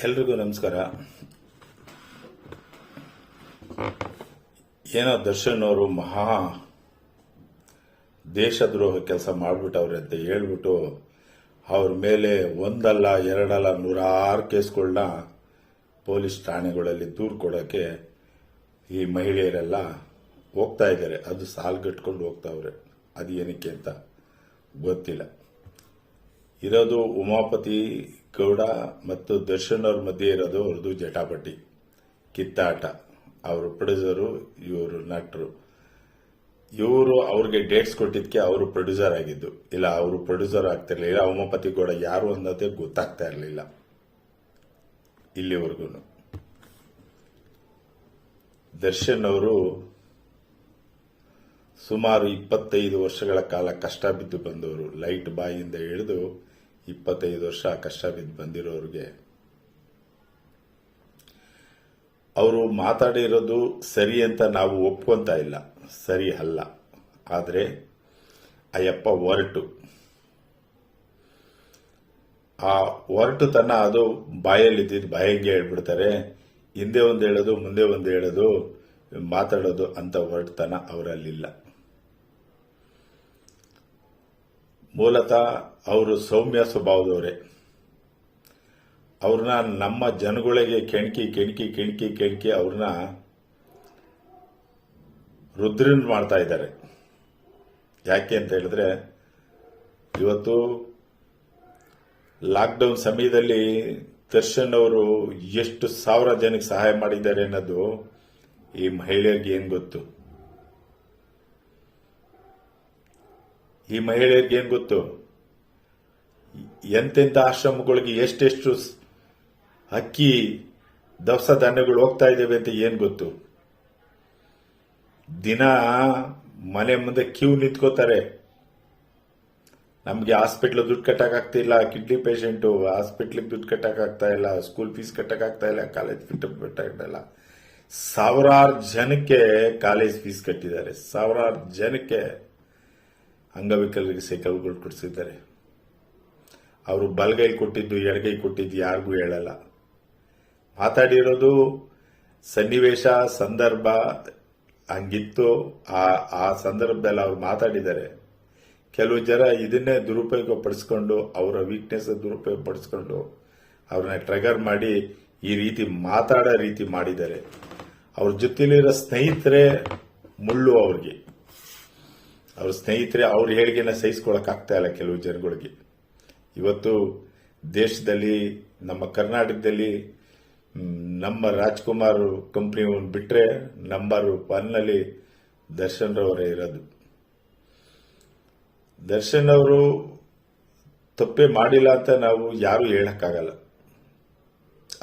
ಎಲ್ರಿಗೂ ನಮಸ್ಕಾರ. ಏನೋ ದರ್ಶನ್ ಅವರು ಮಹಾ ದೇಶದ್ರೋಹ ಕೆಲಸ ಮಾಡಿಬಿಟ್ಟವ್ರೆ ಅಂತ ಹೇಳ್ಬಿಟ್ಟು ಅವ್ರ ಮೇಲೆ ಒಂದಲ್ಲ ಎರಡಲ್ಲ 106 ಕೇಸ್ಗಳನ್ನ ಪೊಲೀಸ್ ಠಾಣೆಗಳಲ್ಲಿ ದೂರು ಕೊಡೋಕ್ಕೆ ಈ ಮಹಿಳೆಯರೆಲ್ಲ ಹೋಗ್ತಾ ಇದ್ದಾರೆ. ಅದು ಸಾಲ್ಗಟ್ಕೊಂಡು ಹೋಗ್ತಾವ್ರೆ. ಅದು ಏನಕ್ಕೆ ಅಂತ ಗೊತ್ತಿಲ್ಲ. ಇರೋದು ಉಮಾಪತಿ ಗೌಡ ಮತ್ತು ದರ್ಶನ್ ಅವ್ರ ಮಧ್ಯೆ ಇರೋದು ಅವ್ರದ್ದು ಜಟಾಪಟಿ ಕಿತ್ತಾಟ. ಅವರು ಪ್ರೊಡ್ಯೂಸರು, ಇವರು ನಟರು. ಇವರು ಅವ್ರಿಗೆ ಡೇಟ್ಸ್ ಕೊಟ್ಟಿದ್ದಕ್ಕೆ ಅವರು ಪ್ರೊಡ್ಯೂಸರ್ ಆಗಿದ್ದು. ಇಲ್ಲ, ಅವರು ಪ್ರೊಡ್ಯೂಸರ್ ಆಗ್ತಿರ್ಲಿಲ್ಲ. ಉಮಾಪತಿ ಗೌಡ ಯಾರು ಅನ್ನೋದೇ ಗೊತ್ತಾಗ್ತಾ ಇರಲಿಲ್ಲ ಇಲ್ಲಿವರೆಗೂ. ದರ್ಶನ್ ಅವರು ಸುಮಾರು 25 ವರ್ಷಗಳ ಕಾಲ ಕಷ್ಟ ಬಿದ್ದು ಬಂದವರು. ಲೈಟ್ ಬಾಯಿಂದ ಹಿಡಿದು 25 ವರ್ಷ ಕಷ್ಟ ಬಿದ್ದು ಬಂದಿರೋರಿಗೆ ಅವರು ಮಾತಾಡಿರೋದು ಸರಿ ಅಂತ ನಾವು ಒಪ್ಕೊಂತ ಇಲ್ಲ, ಸರಿ ಅಲ್ಲ. ಆದರೆ ಅಯ್ಯಪ್ಪ ಆ ಹೊರಟುತನ ಅದು ಬಾಯಲ್ಲಿದ್ದಿದ್ದು ಬಾಯಿಗೆ ಹೇಳ್ಬಿಡ್ತಾರೆ. ಹಿಂದೆ ಒಂದು ಹೇಳೋದು, ಮುಂದೆ ಒಂದು ಹೇಳೋದು, ಮಾತಾಡೋದು ಅಂತ ಹೊರಟುತನ ಅವರಲ್ಲಿಲ್ಲ. ಮೂಲತಃ ಅವರು ಸೌಮ್ಯ ಸ್ವಭಾವದವರೇ. ಅವ್ರನ್ನ ನಮ್ಮ ಜನಗಳಿಗೆ ಕೆಣಕಿ ಅವ್ರನ್ನ ರುದ್ರನ್ ಮಾಡ್ತಾ ಇದ್ದಾರೆ. ಯಾಕೆ ಅಂತ ಹೇಳಿದ್ರೆ, ಇವತ್ತು ಲಾಕ್ಡೌನ್ ಸಮಯದಲ್ಲಿ ದರ್ಶನ್ ಅವರು ಎಷ್ಟು 1000 ಜನಕ್ಕೆ ಸಹಾಯ ಮಾಡಿದ್ದಾರೆ ಅನ್ನೋದು ಈ ಮಹಿಳೆಯರಿಗೆ ಏನ್ ಗೊತ್ತು? ಈ ಮಹಿಳೆಯರಿಗೆ ಏನ್ ಗೊತ್ತು? ಎಂತೆಂಥ ಆಶ್ರಮಗಳಿಗೆ ಎಷ್ಟೆಷ್ಟು ಅಕ್ಕಿ ದವಸ ಧಾನ್ಯಗಳು ಹೋಗ್ತಾ ಇದ್ದೇವೆ ಅಂತ ಏನ್ ಗೊತ್ತು? ದಿನ ಮನೆ ಮುಂದೆ ಕ್ಯೂ ನಿಂತ್ಕೋತಾರೆ. ನಮ್ಗೆ ಹಾಸ್ಪಿಟ್ಲ್ ದುಡ್ಡು ಕಟ್ಟಕ್ಕಾಗ್ತಿಲ್ಲ, ಕಿಡ್ನಿ ಪೇಷಂಟು ಹಾಸ್ಪಿಟ್ಲಿಗೆ ದುಡ್ಡು ಕಟ್ಟಕ್ಕಾಗ್ತಾ ಇಲ್ಲ, ಸ್ಕೂಲ್ ಫೀಸ್ ಕಟ್ಟಕ್ಕಾಗ್ತಾ ಇಲ್ಲ, ಕಾಲೇಜ್ ಫೀಸ್ ಕಟ್ಟಕ್ಕಾಗ್ತಾ. ಸಾವಿರಾರು ಜನಕ್ಕೆ ಕಾಲೇಜ್ ಫೀಸ್ ಕಟ್ಟಿದ್ದಾರೆ. ಸಾವಿರಾರು ಜನಕ್ಕೆ ಅಂಗವಿಕಲರಿಗೆ ಸೈಕಲ್ಗಳು ಕೊಡಿಸಿದ್ದಾರೆ. ಅವರು ಬಲಗೈ ಕೊಟ್ಟಿದ್ದು ಎಡಗೈ ಕೊಟ್ಟಿದ್ದು ಯಾರಿಗೂ ಹೇಳಲ್ಲ. ಮಾತಾಡಿರೋದು ಸನ್ನಿವೇಶ ಸಂದರ್ಭ ಹಂಗಿತ್ತು. ಆ ಸಂದರ್ಭದಲ್ಲಿ ಅವ್ರು ಮಾತಾಡಿದ್ದಾರೆ. ಕೆಲವು ಜನ ಇದನ್ನೇ ದುರುಪಯೋಗ ಪಡಿಸ್ಕೊಂಡು, ಅವರ ವೀಕ್ನೆಸ್ ದುರುಪಯೋಗ ಪಡಿಸ್ಕೊಂಡು ಅವ್ರನ್ನ ಟ್ರಿಗರ್ ಮಾಡಿ ಈ ರೀತಿ ಮಾತಾಡೋ ರೀತಿ ಮಾಡಿದ್ದಾರೆ. ಅವ್ರ ಜೊತೆಲಿರೋ ಸ್ನೇಹಿತರೆ ಮುಳ್ಳು ಅವ್ರಿಗೆ. ಅವ್ರ ಸ್ನೇಹಿತರೆ ಅವ್ರ ಹೇಳಿಕೆನ ಸಹಿಸ್ಕೊಳಕ್ಕಾಗ್ತಾ ಇಲ್ಲ ಕೆಲವು ಜನಗಳಿಗೆ. ಇವತ್ತು ದೇಶದಲ್ಲಿ, ನಮ್ಮ ಕರ್ನಾಟಕದಲ್ಲಿ ನಮ್ಮ ರಾಜ್ಕುಮಾರ್ ಕಂಪ್ನಿ ಬಿಟ್ರೆ ನಂಬರ್ 1 ದರ್ಶನ್ ರವರೇ ಇರೋದು. ದರ್ಶನ್ ಅವರು ತಪ್ಪೇ ಮಾಡಿಲ್ಲ ಅಂತ ನಾವು ಯಾರು ಹೇಳಕ್ಕಾಗಲ್ಲ.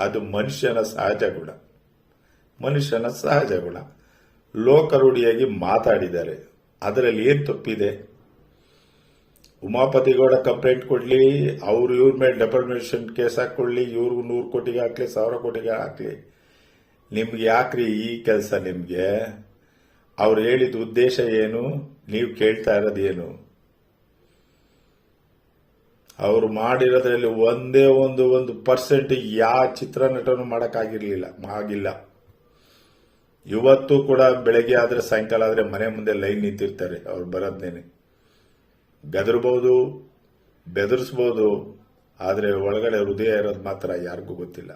ಅದು ಮನುಷ್ಯನ ಸಹಜ ಗುಣ. ಲೋಕರೂಢಿಯಾಗಿ ಮಾತಾಡಿದ್ದಾರೆ. ಅದರಲ್ಲಿ ಏನ್ ತಪ್ಪಿದೆ? ಉಮಾಪತಿ ಗೌಡ ಕಂಪ್ಲೇಂಟ್ ಕೊಡ್ಲಿ, ಅವ್ರು ಇವ್ರ ಮೇಲೆ ಡೆಫರ್ಮೇಷನ್ ಕೇಸ್ ಹಾಕೊಳ್ಳಿ, ಇವ್ರಿಗೂ 100 ಕೋಟಿಗೆ ಹಾಕ್ಲಿ, 1000 ಕೋಟಿಗೆ ಹಾಕ್ಲಿ. ನಿಮ್ಗೆ ಯಾಕ್ರಿ ಈ ಕೆಲಸ? ನಿಮ್ಗೆ ಅವ್ರು ಹೇಳಿದ ಉದ್ದೇಶ ಏನು? ನೀವು ಕೇಳ್ತಾ ಇರೋದೇನು? ಅವರು ಮಾಡಿರೋದ್ರಲ್ಲಿ ಒಂದೇ ಒಂದು 1% ಯಾವ ಚಿತ್ರನಟನು ಆಗಿಲ್ಲ. ಇವತ್ತು ಕೂಡ ಬೆಳಗ್ಗೆ ಆದ್ರೆ ಸಾಯಂಕಾಲ ಆದ್ರೆ ಮನೆ ಮುಂದೆ ಲೈನ್ ನಿಂತಿರ್ತಾರೆ. ಅವ್ರು ಬರೋದ್ನೇನೆ ಗದರ್ಬಹುದು, ಬೆದರಿಸಬಹುದು, ಆದ್ರೆ ಒಳಗಡೆ ಹೃದಯ ಇರೋದು ಮಾತ್ರ ಯಾರಿಗೂ ಗೊತ್ತಿಲ್ಲ.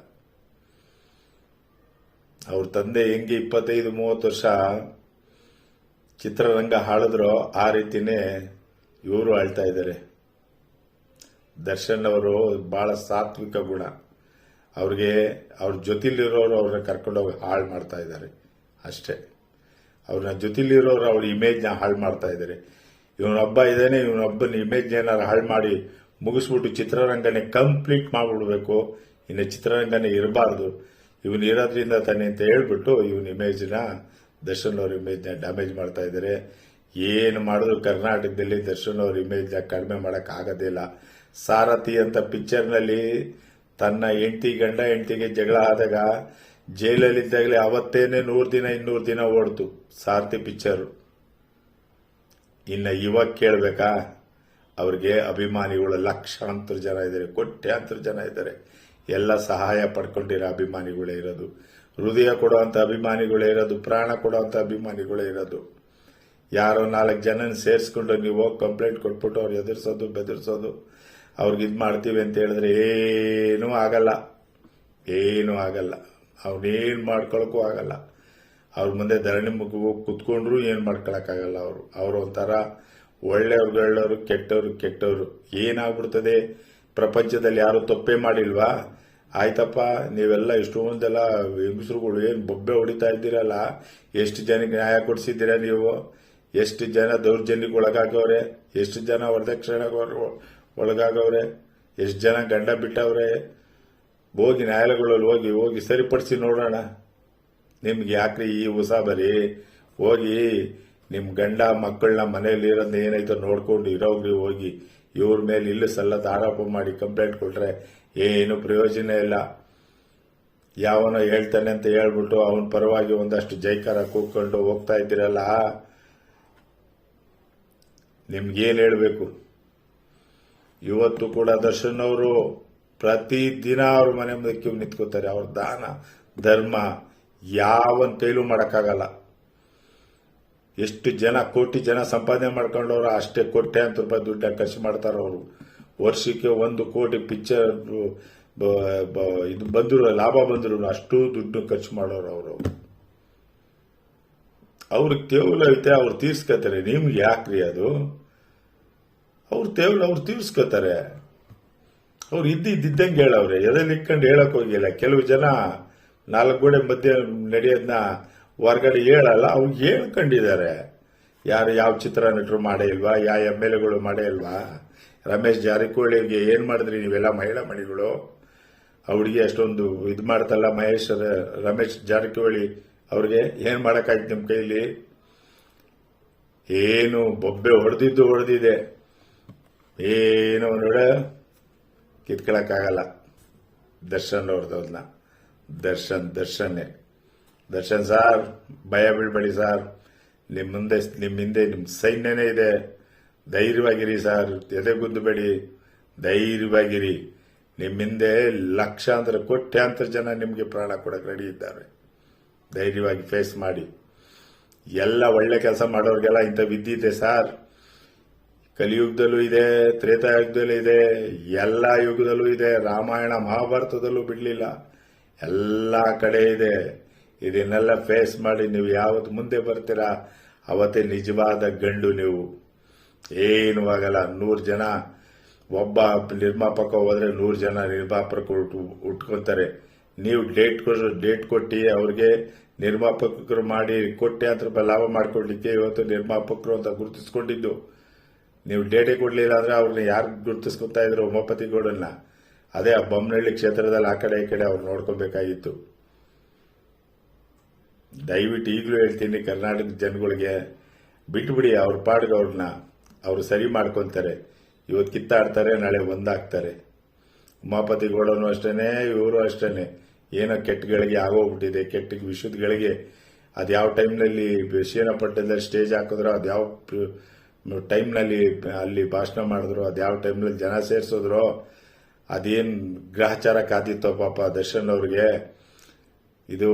ಅವ್ರ ತಂದೆ ಹೆಂಗೆ 25-30 ವರ್ಷ ಚಿತ್ರರಂಗ ಹಾಳಿದ್ರೋ ಆ ರೀತಿನೇ ಇವರು ಆಳ್ತಾ ಇದ್ದಾರೆ. ದರ್ಶನ್ ಅವರು ಬಹಳ ಸಾತ್ವಿಕ ಗುಣ. ಅವ್ರಿಗೆ ಅವ್ರ ಜೊತೆಲಿರೋರು ಅವ್ರನ್ನ ಕರ್ಕೊಂಡೋಗಿ ಹಾಳು ಮಾಡ್ತಾ ಇದ್ದಾರೆ ಅಷ್ಟೇ. ಅವ್ರನ್ನ ಜೊತೆಲಿರೋರು ಅವ್ರ ಇಮೇಜ್ನ ಹಾಳು ಮಾಡ್ತಾ ಇದ್ದಾರೆ. ಇವನೊಬ್ಬ ಇದ್ದಾನೆ, ಇವನೊಬ್ಬನ ಇಮೇಜ್ ಏನಾರು ಹಾಳು ಮಾಡಿ ಮುಗಿಸ್ಬಿಟ್ಟು ಚಿತ್ರರಂಗನೇ ಕಂಪ್ಲೀಟ್ ಮಾಡಿಬಿಡ್ಬೇಕು, ಇನ್ನು ಚಿತ್ರರಂಗನೇ ಇರಬಾರ್ದು, ಇವನು ಇರೋದ್ರಿಂದ ತಾನೆ ಅಂತ ಹೇಳ್ಬಿಟ್ಟು ಇವನ್ ಇಮೇಜ್ನ, ದರ್ಶನ್ ಅವ್ರ ಇಮೇಜ್ನ ಡ್ಯಾಮೇಜ್ ಮಾಡ್ತಾ ಇದ್ದಾರೆ. ಏನು ಮಾಡಿದ್ರು ಕರ್ನಾಟಕದಲ್ಲಿ ದರ್ಶನ್ ಅವ್ರ ಇಮೇಜ್ನ ಕಡಿಮೆ ಮಾಡಕ್ ಆಗೋದಿಲ್ಲ. ಸಾರಥಿ ಅಂತ ಪಿಕ್ಚರ್ನಲ್ಲಿ ತನ್ನ ಗಂಡ ಹೆಂಡತಿಗೆ ಜಗಳ ಆದಾಗ ಜೈಲಲ್ಲಿದ್ದಾಗಲೇ ಅವತ್ತೇನೆ 100 ದಿನ 200 ದಿನ ಓಡ್ತು ಸಾರಥಿ ಪಿಕ್ಚರ್. ಇನ್ನು ಇವಾಗ ಕೇಳಬೇಕಾ? ಅವ್ರಿಗೆ ಅಭಿಮಾನಿಗಳು ಲಕ್ಷಾಂತರ ಜನ ಇದ್ದಾರೆ, ಕೋಟ್ಯಾಂತರ ಜನ ಇದ್ದಾರೆ. ಎಲ್ಲ ಸಹಾಯ ಪಡ್ಕೊಂಡಿರೋ ಅಭಿಮಾನಿಗಳೇ ಇರೋದು, ಹೃದಯ ಕೊಡುವಂತ ಅಭಿಮಾನಿಗಳೇ ಇರೋದು, ಪ್ರಾಣ ಕೊಡುವಂತ ಅಭಿಮಾನಿಗಳೇ ಇರೋದು. ಯಾರೋ 4 ಜನನ ಸೇರಿಸ್ಕೊಂಡು ನೀವು ಹೋಗಿ ಕಂಪ್ಲೇಂಟ್ ಕೊಟ್ಬಿಟ್ಟು ಅವ್ರು ಎದುರಿಸೋದು ಬೆದರಿಸೋದು, ಅವ್ರಿಗೆ ಇದು ಮಾಡ್ತೀವಿ ಅಂತ ಹೇಳಿದ್ರೆ ಏನೂ ಆಗಲ್ಲ, ಏನೂ ಆಗಲ್ಲ. ಅವ್ನೇನು ಮಾಡ್ಕೊಳಕ್ಕೂ ಆಗಲ್ಲ. ಅವ್ರ ಮುಂದೆ ಧರಣಿ ಹೋಗಿ ಕುತ್ಕೊಂಡ್ರು ಏನು ಮಾಡ್ಕೊಳಕ್ಕಾಗಲ್ಲ. ಅವರು ಒಂಥರ ಒಳ್ಳೆಯವ್ರುಗಳವರು, ಕೆಟ್ಟವರು. ಏನಾಗ್ಬಿಡ್ತದೆ ಪ್ರಪಂಚದಲ್ಲಿ? ಯಾರು ತಪ್ಪೇ ಮಾಡಿಲ್ವಾ? ಆಯ್ತಪ್ಪ, ನೀವೆಲ್ಲ ಇಷ್ಟೊಂದೆಲ್ಲ ಹೆಂಗಸರುಗಳು ಏನು ಬೊಬ್ಬೆ ಹೊಡಿತಾ ಇದ್ದೀರಲ್ಲ, ಎಷ್ಟು ಜನಕ್ಕೆ ನ್ಯಾಯ ಕೊಡಿಸಿದ್ದೀರಾ ನೀವು? ಎಷ್ಟು ಜನ ದೌರ್ಜನ್ಯಕ್ಕೆ ಒಳಗಾಗವ್ರೆ? ಎಷ್ಟು ಜನ ವರದಕ್ಷಿಣೆ ಒಳಗಾಗವ್ರೆ? ಎಷ್ಟು ಜನ ಗಂಡ ಬಿಟ್ಟವ್ರೆ? ಹೋಗಿ ನ್ಯಾಯಾಲಯಗಳಲ್ಲಿ ಹೋಗಿ ಸರಿಪಡಿಸಿ ನೋಡೋಣ. ನಿಮ್ಗೆ ಯಾಕ್ರಿ ಈ ಉಸಾಬರಿ? ಹೋಗಿ ನಿಮ್ಮ ಗಂಡ ಮಕ್ಕಳನ್ನ ಮನೆಯಲ್ಲಿ ಇರೋದು ಏನಾಯ್ತೋ ನೋಡ್ಕೊಂಡು ಇರೋಗ್ರಿ. ಹೋಗಿ ಇವ್ರ ಮೇಲೆ ಇಲ್ಲ ಸಲ್ಲದ ಆರೋಪ ಮಾಡಿ ಕಂಪ್ಲೇಂಟ್ ಕೊಟ್ರೆ ಏನು ಪ್ರಯೋಜನ ಇಲ್ಲ. ಯಾವನೋ ಹೇಳ್ತಾನೆ ಅಂತ ಹೇಳ್ಬಿಟ್ಟು ಅವನ ಪರವಾಗಿ ಒಂದಷ್ಟು ಜೈಕಾರ ಕೂತ್ಕೊಂಡು ಹೋಗ್ತಾ ಇದ್ದೀರಲ್ಲ, ನಿಮ್ಗೇನು ಹೇಳಬೇಕು? ಇವತ್ತು ಕೂಡ ದರ್ಶನ್ ಅವರು ಪ್ರತಿದಿನ ಅವ್ರ ಮನೆ ಮುಂದೆ ಕ್ಯೂ ನಿಂತ್ಕೋತಾರೆ. ಅವ್ರ ದಾನ ಧರ್ಮ ಯಾವನ್ ಕೈಲೂ ಮಾಡೋಕ್ಕಾಗಲ್ಲ. ಎಷ್ಟು ಜನ ಕೋಟಿ ಜನ ಸಂಪಾದನೆ ಮಾಡ್ಕೊಂಡವ್ರು, ಅಷ್ಟೇ ಕೋಟ್ಯಾಂತರ ರೂಪಾಯಿ ದುಡ್ಡು ಖರ್ಚು ಮಾಡ್ತಾರ ಅವರು. ವರ್ಷಕ್ಕೆ 1 ಕೋಟಿ ಪಿಕ್ಚರ್ ಇದು ಬಂದ್ರು, ಲಾಭ ಬಂದ್ರು ಅಷ್ಟು ದುಡ್ಡು ಖರ್ಚು ಮಾಡೋರು ಅವರು. ಅವ್ರಿಗೆ ತೇವಲ ಐತೆ, ಅವ್ರು ತೀರ್ಸ್ಕೊತಾರೆ. ನಿಮ್ಗೆ ಯಾಕ್ರಿ ಅದು? ಅವ್ರ ತೇವಲ ಅವ್ರು ತೀರ್ಸ್ಕೊತಾರೆ. ಅವ್ರು ಇದ್ದಂಗೆ ಹೇಳವ್ರೆ, ಎದಲ್ಲಿ ಇಟ್ಕೊಂಡು ಹೇಳಕ್ ಹೋಗಿಲ್ಲ. ಕೆಲವು ಜನ 4 ಗೋಡೆ ಮಧ್ಯೆ ನಡೆಯೋದನ್ನ ಹೊರಗಡೆ ಹೇಳಲ್ಲ, ಅವ್ರು ಹೇಳ್ಕೊಂಡಿದ್ದಾರೆ. ಯಾರು ಯಾವ ಚಿತ್ರ ನಟರು ಮಾಡೇ ಇಲ್ವಾ? ಯಾವ MLAಗಳು ಮಾಡೇ ಇಲ್ವಾ? ರಮೇಶ್ ಜಾರಕಿಹೊಳಿಗೆ ಏನ್ ಮಾಡಿದ್ರಿ ನೀವೆಲ್ಲ ಮಹಿಳಾ ಮಣಿಗಳು? ಅವಳಿಗೆ ಅಷ್ಟೊಂದು ಇದು ಮಾಡ್ತಲ್ಲ ರಮೇಶ್ ಜಾರಕಿಹೊಳಿ ಅವ್ರಿಗೆ ಏನ್ ಮಾಡಕ್ಕಾಯ್ತು ನಿಮ್ ಕೈಲಿ? ಏನು ಬೊಬ್ಬೆ ಹೊಡೆದಿದೆ, ಏನು ನೋಡ ಕಿತ್ಕೊಳಕ್ಕಾಗಲ್ಲ ದರ್ಶನ್ ಅವ್ರದವ್ರನ್ನ. ದರ್ಶನ್ ಸಾರ್, ಭಯ ಬೀಳ್ಬೇಡಿ ಸಾರ್. ನಿಮ್ಮ ಹಿಂದೆ ನಿಮ್ ಸೈನ್ಯನೇ ಇದೆ. ಧೈರ್ಯವಾಗಿರಿ ಸಾರ್, ಎದೆಗುಂದಬೇಡಿ, ಧೈರ್ಯವಾಗಿರಿ. ನಿಮ್ಮ ಹಿಂದೆ ಲಕ್ಷಾಂತರ ಕೋಟ್ಯಾಂತರ ಜನ ನಿಮಗೆ ಪ್ರಾಣ ಕೊಡಕ್ಕೆ ರೆಡಿ ಇದ್ದಾರೆ. ಧೈರ್ಯವಾಗಿ ಫೇಸ್ ಮಾಡಿ. ಎಲ್ಲ ಒಳ್ಳೆ ಕೆಲಸ ಮಾಡೋರಿಗೆಲ್ಲ ಇಂಥ ವಿದ್ಯೆ ಸಾರ್. ಕಲಿಯುಗದಲ್ಲೂ ಇದೆ, ತ್ರೇತಾಯುಗದಲ್ಲೂ ಇದೆ, ಎಲ್ಲ ಯುಗದಲ್ಲೂ ಇದೆ. ರಾಮಾಯಣ ಮಹಾಭಾರತದಲ್ಲೂ ಬಿಡಲಿಲ್ಲ, ಎಲ್ಲ ಕಡೆ ಇದೆ. ಇದನ್ನೆಲ್ಲ ಫೇಸ್ ಮಾಡಿ ನೀವು ಯಾವತ್ತು ಮುಂದೆ ಬರ್ತೀರಾ ಅವತ್ತೇ ನಿಜವಾದ ಗಂಡು ನೀವು. ಏನು ಆಗಲ್ಲ. 100 ಜನ ಒಬ್ಬ ನಿರ್ಮಾಪಕ ಹೋದ್ರೆ 100 ಜನ ನಿರ್ಮಾಪಕರು ಉಟ್ಕೊಂತಾರೆ. ನೀವು ಡೇಟ್ ಕೊಟ್ಟು ಅವ್ರಿಗೆ ನಿರ್ಮಾಪಕರು ಮಾಡಿ ಕೋಟ್ಯಾಂತರ ರೂಪಾಯಿ ಲಾಭ ಮಾಡ್ಕೊಡ್ಲಿಕ್ಕೆ ಇವತ್ತು ನಿರ್ಮಾಪಕರು ಅಂತ ಗುರುತಿಸ್ಕೊಂಡಿದ್ದು. ನೀವು ಡೇಟೇ ಕೊಡ್ಲಿಲ್ಲ ಅಂದ್ರೆ ಅವ್ರನ್ನ ಯಾರು ಗುರುತಿಸ್ಕೊತಾ ಇದ್ರು? ಉಮಾಪತಿ ಗೌಡನ್ನ. ಅದೇ ಆ ಬೊಮ್ಮನಹಳ್ಳಿ ಕ್ಷೇತ್ರದಲ್ಲಿ ಆ ಕಡೆ ಈ ಕಡೆ ಅವ್ರು ನೋಡ್ಕೋಬೇಕಾಗಿತ್ತು. ದಯವಿಟ್ಟು ಈಗಲೂ ಹೇಳ್ತೀನಿ, ಕರ್ನಾಟಕದ ಜನಗಳಿಗೆ ಬಿಟ್ಬಿಡಿ. ಅವ್ರ ಪಾಡ್ಗೆ ಅವ್ರು ಸರಿ ಮಾಡ್ಕೊಂತಾರೆ. ಇವತ್ತು ಕಿತ್ತಾಡ್ತಾರೆ, ನಾಳೆ ಒಂದಾಗ್ತಾರೆ. ಉಮಾಪತಿ ಗೌಡನು ಅಷ್ಟೇನೆ, ಇವರು ಅಷ್ಟೇನೆ. ಏನೋ ಕೆಟ್ಟಗಳಿಗೆ ಆಗೋಗ್ಬಿಟ್ಟಿದೆ, ಕೆಟ್ಟ ವಿಷಯಗಳಿಗೆ. ಅದ್ಯಾವ ಟೈಮ್ನಲ್ಲಿ ಶ್ರೀರಂಗಪಟ್ಟಣದಲ್ಲಿ ಸ್ಟೇಜ್ ಹಾಕಿದ್ರು, ಅದ್ಯಾವ ಟೈಮ್ನಲ್ಲಿ ಅಲ್ಲಿ ಭಾಷಣ ಮಾಡಿದ್ರು, ಅದ್ಯಾವ ಟೈಮ್ನಲ್ಲಿ ಜನ ಸೇರಿಸಿದ್ರು, ಅದೇನು ಗ್ರಹಚಾರ ಕಾದಿತ್ತೋ ಪಾಪ ದರ್ಶನ್ ಅವ್ರಿಗೆ. ಇದು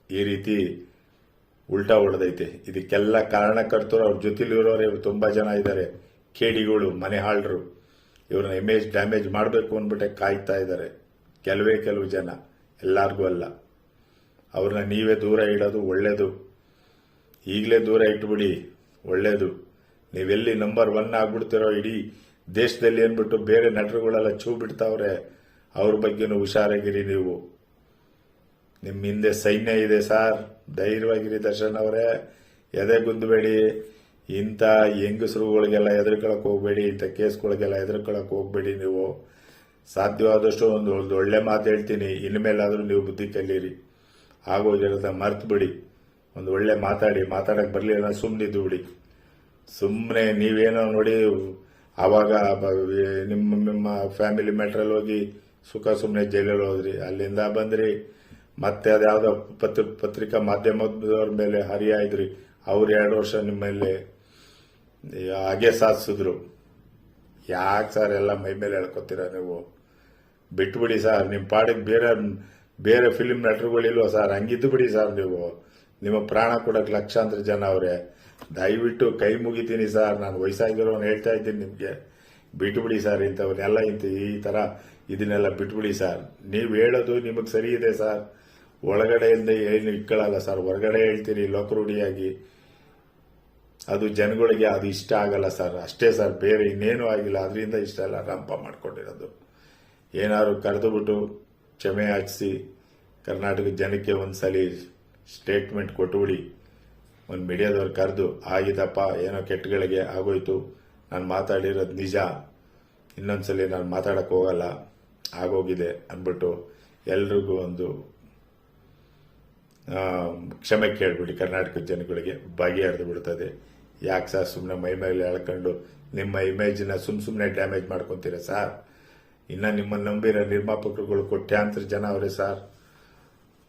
ಈ ರೀತಿ ಉಲ್ಟಾ ಹೊಡೆದೈತೆ. ಇದಕ್ಕೆಲ್ಲ ಕಾರಣಕರ್ತರು ಅವ್ರ ಜೊತೆಲಿರೋರು ತುಂಬಾ ಜನ ಇದ್ದಾರೆ. ಕೇಡಿಗಳು, ಮನೆ ಹಾಳರು. ಇವ್ರನ್ನ ಇಮೇಜ್ ಡ್ಯಾಮೇಜ್ ಮಾಡಬೇಕು ಅಂದ್ಬಿಟ್ಟೆ ಕಾಯ್ತಾ ಇದ್ದಾರೆ ಕೆಲವು ಜನ, ಎಲ್ಲಾರ್ಗೂ ಅಲ್ಲ. ಅವ್ರನ್ನ ನೀವೇ ದೂರ ಇಡೋದು ಒಳ್ಳೇದು. ಈಗಲೇ ದೂರ ಇಟ್ಬಿಡಿ, ಒಳ್ಳೇದು. ನೀವೆಲ್ಲಿ ನಂಬರ್ 1 ಆಗ್ಬಿಡ್ತಿರೋ ಇಡೀ ದೇಶದಲ್ಲಿ ಅಂದ್ಬಿಟ್ಟು ಬೇರೆ ನಟರುಗಳೆಲ್ಲ ಚೂ ಬಿಡ್ತಾವ್ರೆ. ಅವ್ರ ಬಗ್ಗೆನೂ ಹುಷಾರಾಗಿರಿ ನೀವು. ನಿಮ್ಮ ಹಿಂದೆ ಸೈನ್ಯ ಇದೆ ಸಾರ್, ಧೈರ್ಯವಾಗಿರಿ. ದರ್ಶನ್ ಅವರೇ, ಎದೆಗುಂದಬೇಡಿ. ಇಂಥ ಹೆಂಗಸರುಗಳಿಗೆಲ್ಲ ಹೆದರ್ಕೊಳಕ್ ಹೋಗ್ಬೇಡಿ, ಇಂಥ ಕೇಸ್ಗಳಿಗೆಲ್ಲ ಹೆದರ್ಕೊಳಕ್ ಹೋಗ್ಬೇಡಿ. ನೀವು ಸಾಧ್ಯವಾದಷ್ಟು ಒಂದು ಒಳ್ಳೆ ಮಾತು ಹೇಳ್ತೀನಿ, ಇನ್ಮೇಲಾದ್ರೂ ನೀವು ಬುದ್ಧಿ ಕಲೀರಿ. ಆಗೋಗಿರೋದ ಮರ್ತು ಬಿಡಿ. ಒಂದು ಒಳ್ಳೆ ಮಾತಾಡಕ್ ಬರಲಿಲ್ಲ ಸುಮ್ಮನಿದ್ದು ಬಿಡಿ. ಸುಮ್ಮನೆ ನೀವೇನೋ ನೋಡಿ ಆವಾಗ ನಿಮ್ಮ ಫ್ಯಾಮಿಲಿ ಮ್ಯಾಟ್ರಲ್ಲಿ ಹೋಗಿ ಸುಖ ಸುಮ್ಮನೆ ಜೈಲಲ್ಲಿ ಹೋದ್ರಿ, ಅಲ್ಲಿಂದ ಬಂದ್ರಿ, ಮತ್ತೆ ಅದ್ಯಾವುದೋ ಪತ್ರಿಕಾ ಮಾಧ್ಯಮದವ್ರ ಮೇಲೆ ಹರಿಯಾಯ್ದ್ರಿ. ಅವ್ರು 2 ವರ್ಷ ನಿಮ್ಮ ಮೇಲೆ ಹಾಗೆ ಸಾಧಿಸಿದ್ರು. ಯಾಕೆ ಸರ್ ಎಲ್ಲ ಮೈ ಮೇಲೆ ಹೇಳ್ಕೊತೀರ ನೀವು? ಬಿಟ್ಬಿಡಿ ಸರ್, ನಿಮ್ಮ ಪಾಡಿಗೆ ಬೇರೆ ಬೇರೆ ಫಿಲ್ಮ್ ನಟರುಗಳಿಲ್ವ ಸರ್? ಹಂಗಿದ್ದು ಬಿಡಿ ಸರ್. ನೀವು ನಿಮ್ಮ ಪ್ರಾಣ ಕೊಡಕ್ಕೆ ಲಕ್ಷಾಂತರ ಜನ ಅವರೇ. ದಯವಿಟ್ಟು ಕೈ ಮುಗಿತೀನಿ ಸರ್, ನಾನು ವಯಸ್ಸಾಗಿರೋನು ಹೇಳ್ತಾ ಇದ್ದೀನಿ ನಿಮಗೆ. ಬಿಟ್ಬಿಡಿ ಸರ್, ಇಂಥವನ್ನೆಲ್ಲ ಈ ತರ ಇದನ್ನೆಲ್ಲ ಬಿಟ್ಬಿಡಿ ಸರ್. ನೀವು ಹೇಳೋದು ನಿಮಗೆ ಸರಿ ಇದೆ ಸರ್, ಒಳಗಡೆಯಿಂದ ಏನು ಇಟ್ಕೊಳ್ಳಲ್ಲ ಸರ್, ಹೊರಗಡೆ ಹೇಳ್ತೀರಿ ಲೋಕರೂಢಿಯಾಗಿ. ಅದು ಜನಗಳಿಗೆ ಅದು ಇಷ್ಟ ಆಗಲ್ಲ ಸರ್, ಅಷ್ಟೇ ಸರ್, ಬೇರೆ ಇನ್ನೇನು ಆಗಿಲ್ಲ. ಅದರಿಂದ ಇಷ್ಟ ಎಲ್ಲ ರಂಪ ಮಾಡ್ಕೊಂಡಿರೋದು. ಏನಾದ್ರು ಕರೆದುಬಿಟ್ಟು ಕ್ಷಮೆ ಯಾಚಿಸಿ ಕರ್ನಾಟಕ ಜನಕ್ಕೆ ಒಂದ್ಸಲಿ ಸ್ಟೇಟ್ಮೆಂಟ್ ಕೊಟ್ಟುಬಿಡಿ. ಒಂದು ಮೀಡಿಯಾದವ್ರು ಕರೆದು ಆಗಿದಪ್ಪ, ಏನೋ ಕೆಟ್ಟಗಳಿಗೆ ಆಗೋಯ್ತು, ನಾನು ಮಾತಾಡಿರೋದು ನಿಜ, ಇನ್ನೊಂದ್ಸಲಿ ನಾನು ಮಾತಾಡಕ್ಕೆ ಹೋಗಲ್ಲ, ಆಗೋಗಿದೆ ಅಂದ್ಬಿಟ್ಟು ಎಲ್ರಿಗೂ ಒಂದು ಕ್ಷಮೆ ಕೇಳ್ಬಿಡಿ. ಕರ್ನಾಟಕದ ಜನಗಳಿಗೆ ಬಗೆಹರಿದು ಬಿಡ್ತದೆ. ಯಾಕೆ ಸರ್ ಸುಮ್ಮನೆ ಮೈ ಮೇಲೆ ಎಳ್ಕೊಂಡು ನಿಮ್ಮ ಇಮೇಜ್ನ ಸುಮ್ಮನೆ ಡ್ಯಾಮೇಜ್ ಮಾಡ್ಕೊತೀರ ಸರ್? ಇನ್ನು ನಿಮ್ಮನ್ನು ನಂಬಿರೋ ನಿರ್ಮಾಪಕರುಗಳು ಕೋಟ್ಯಾಂತರ ಜನ ಅವರೇ ಸರ್.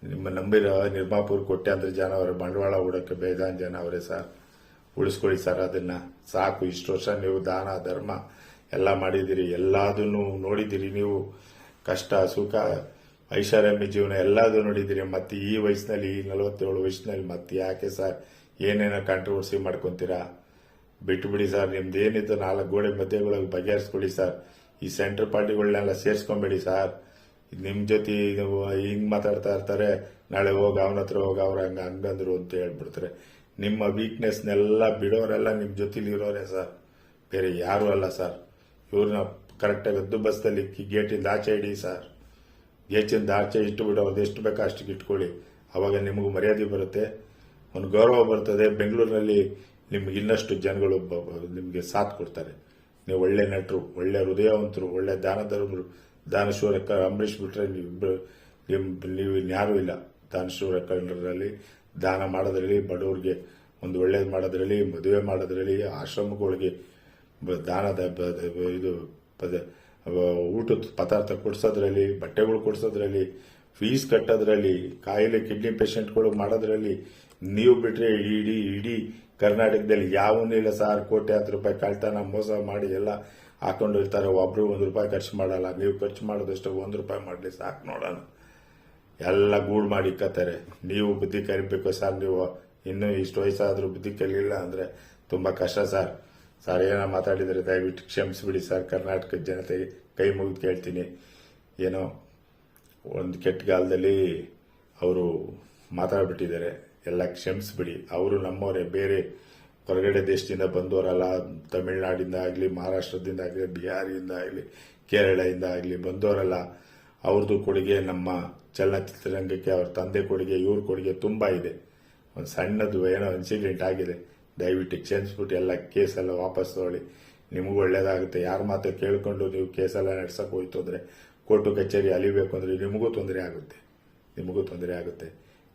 ನಿಮ್ಮ ನಂಬಿರೋ ನಿರ್ಮಾಪಕರು ಕೋಟ್ಯಾಂತರ ಜನ ಅವರೇ, ಬಂಡವಾಳ ಹೂಡಕ್ಕೆ ಬೇಜಾನ್ ಜನ ಅವರೇ ಸರ್. ಉಳಿಸ್ಕೊಳ್ಳಿ ಸರ್ ಅದನ್ನ, ಸಾಕು. ಇಷ್ಟು ವರ್ಷ ನೀವು ದಾನ ಧರ್ಮ ಎಲ್ಲ ಮಾಡಿದಿರಿ, ಎಲ್ಲದನ್ನು ನೋಡಿದಿರಿ ನೀವು. ಕಷ್ಟ ಸುಖ ಐಷಾರಾಮಿ ಜೀವನ ಎಲ್ಲದೂ ನೋಡಿದಿರಿ. ಮತ್ತೆ ಈ ವಯಸ್ಸಿನಲ್ಲಿ, ಈ 47 ವಯಸ್ಸಿನಲ್ಲಿ ಮತ್ತೆ ಯಾಕೆ ಸರ್ ಏನೇನೋ ಕಾಂಟ್ರವರ್ಸಿ ಮಾಡ್ಕೊತೀರಾ? ಬಿಟ್ಟುಬಿಡಿ ಸರ್. ನಿಮ್ದು ಏನಿತ್ತು 4 ಗೋಡೆ ಮಧ್ಯೆಗಳಿಗೆ ಬಗೆಹರಿಸ್ಕೊಳ್ಳಿ ಸರ್. ಈ ಸೆಂಟ್ರ್ ಪಾರ್ಟಿಗಳನ್ನೆಲ್ಲ ಸೇರಿಸ್ಕೊಂಬೇಡಿ ಸರ್. ನಿಮ್ಮ ಜೊತೆ ನೀವು ಹಿಂಗ್ ಮಾತಾಡ್ತಾ ಇರ್ತಾರೆ, ನಾಳೆ ಹೋಗಿ ಅವನ ಹತ್ರ ಹೋಗಿ ಅವ್ರ ಹಂಗಂದ್ರು ಅಂತ ಹೇಳ್ಬಿಡ್ತಾರೆ. ನಿಮ್ಮ ವೀಕ್ನೆಸ್ನೆಲ್ಲ ಬಿಡೋರೆಲ್ಲ ನಿಮ್ಮ ಜೊತೆಲಿ ಇರೋರೆ ಸರ್, ಬೇರೆ ಯಾರು ಅಲ್ಲ ಸರ್. ಇವ್ರನ್ನ ಕರೆಕ್ಟಾಗಿ ಬಸ್ದಲ್ಲಿ ಗೇಟಿಂದ ಆಚೆ ಇಡಿ ಸರ್. ಗೇಟಿಂದ ಆಚೆ ಇಟ್ಟು ಬಿಡೋ, ಎಷ್ಟು ಬೇಕೋ ಅಷ್ಟಕ್ಕೆ ಇಟ್ಕೊಳ್ಳಿ. ಅವಾಗ ನಿಮಗೂ ಮರ್ಯಾದೆ ಬರುತ್ತೆ, ಒಂದು ಗೌರವ ಬರ್ತದೆ. ಬೆಂಗಳೂರಿನಲ್ಲಿ ನಿಮ್ಗೆ ಇನ್ನಷ್ಟು ಜನಗಳು ನಿಮಗೆ ಸಾಥ್ ಕೊಡ್ತಾರೆ. ನೀವು ಒಳ್ಳೆ ನಟರು, ಒಳ್ಳೆ ಹೃದಯವಂತರು, ಒಳ್ಳೆ ದಾನಧರ್ಮರು, ದಾನಶೂರ ಅಂಬರೀಷ್ ಬಿಟ್ರೆ ನೀವು ಇನ್ಯಾರೂ ಇಲ್ಲ. ದಾನಶೂರ ಕನ್ನಡರಲ್ಲಿ ದಾನ ಮಾಡೋದ್ರಲ್ಲಿ, ಬಡವರಿಗೆ ಒಂದು ಒಳ್ಳೇದು ಮಾಡೋದ್ರಲ್ಲಿ, ಮದುವೆ ಮಾಡೋದ್ರಲ್ಲಿ, ಆಶ್ರಮಗಳಿಗೆ ದಾನದ ಇದು ಊಟದ ಪದಾರ್ಥ ಕೊಡಿಸೋದ್ರಲ್ಲಿ, ಬಟ್ಟೆಗಳು ಕೊಡಿಸೋದ್ರಲ್ಲಿ, ಫೀಸ್ ಕಟ್ಟೋದ್ರಲ್ಲಿ, ಕಾಯಿಲೆ ಕಿಡ್ನಿ ಪೇಷಂಟ್ಗಳು ಮಾಡೋದ್ರಲ್ಲಿ ನೀವು ಬಿಟ್ರೆ ಇಡೀ ಕರ್ನಾಟಕದಲ್ಲಿ ಯಾವನ್ನೂ ಇಲ್ಲ ಸರ್. ಕೋಟ್ಯಾಂತರ ರೂಪಾಯಿ ಕಳ್ತನ ಮೋಸ ಮಾಡಿ ಎಲ್ಲ ಹಾಕೊಂಡಿರ್ತಾರೆ. ಒಬ್ರು ₹1 ಖರ್ಚು ಮಾಡಲ್ಲ. ನೀವು ಖರ್ಚು ಮಾಡೋದಷ್ಟು ₹1 ಮಾಡಲಿ ಸಾಕು ನೋಡೋಣ. ಎಲ್ಲ ಗೂಡು ಮಾಡಿ ಇಕ್ಕತ್ತಾರೆ. ನೀವು ಬುದ್ಧಿ ಕಲಿಬೇಕು ಸರ್. ನೀವು ಇನ್ನೂ ಇಷ್ಟು ವಯಸ್ಸಾದ್ರೂ ಬುದ್ಧಿ ಕಲಿಯಿಲ್ಲ ಅಂದ್ರೆ ತುಂಬಾ ಕಷ್ಟ ಸರ್. ಸರ್ ಏನೋ ಮಾತಾಡಿದರೆ ದಯವಿಟ್ಟು ಕ್ಷಮಿಸ್ಬಿಡಿ ಸರ್. ಕರ್ನಾಟಕದ ಜನತೆಗೆ ಕೈ ಮುಗಿದು ಕೇಳ್ತೀನಿ. ಏನೋ ಒಂದು ಕೆಟ್ಟ ಕಾಲದಲ್ಲಿ ಅವರು ಮಾತಾಡ್ಬಿಟ್ಟಿದ್ದಾರೆ, ಎಲ್ಲ ಕ್ಷಮಿಸ್ಬಿಡಿ. ಅವರು ನಮ್ಮವರೇ, ಬೇರೆ ಹೊರಗಡೆ ದೇಶದಿಂದ ಬಂದವರಲ್ಲ. ತಮಿಳುನಾಡಿಂದ ಆಗಲಿ, ಮಹಾರಾಷ್ಟ್ರದಿಂದ ಆಗಲಿ, ಬಿಹಾರಿಯಿಂದ ಆಗಲಿ, ಕೇರಳದಿಂದ ಆಗಲಿ ಬಂದವರಲ್ಲ. ಅವ್ರದ್ದು ಕೊಡುಗೆ ನಮ್ಮ ಚಲನಚಿತ್ರರಂಗಕ್ಕೆ, ಅವ್ರ ತಂದೆ ಕೊಡುಗೆ, ಇವ್ರ ಕೊಡುಗೆ ತುಂಬಾ ಇದೆ. ಒಂದು ಸಣ್ಣದು ಏನೋ ಇನ್ಸಿಡೆಂಟ್ ಆಗಿದೆ, ದಯವಿಟ್ಟು ಕ್ಷಮಿಸ್ಬಿಟ್ಟು ಎಲ್ಲ ಕೇಸೆಲ್ಲ ವಾಪಸ್ ತಗೊಳ್ಳಿ. ನಿಮಗೂ ಒಳ್ಳೇದಾಗುತ್ತೆ. ಯಾರ ಮಾತು ಕೇಳಿಕೊಂಡು ನೀವು ಕೇಸೆಲ್ಲ ನಡ್ಸಕ್ಕೆ ಹೋಯ್ತು ಅಂದರೆ, ಕೋರ್ಟು ಕಚೇರಿ ಅಲಿಬೇಕು ಅಂದರೆ ನಿಮಗೂ ತೊಂದರೆ ಆಗುತ್ತೆ.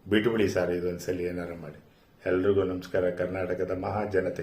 ಬಿಟ್ಬಿಡಿ ಸರ್ ಇದೊಂದ್ಸಲಿ ಏನಾರ ಮಾಡಿ. ಎಲ್ರಿಗೂ ನಮಸ್ಕಾರ. ಕರ್ನಾಟಕದ ಮಹಾ ಜನತೆ.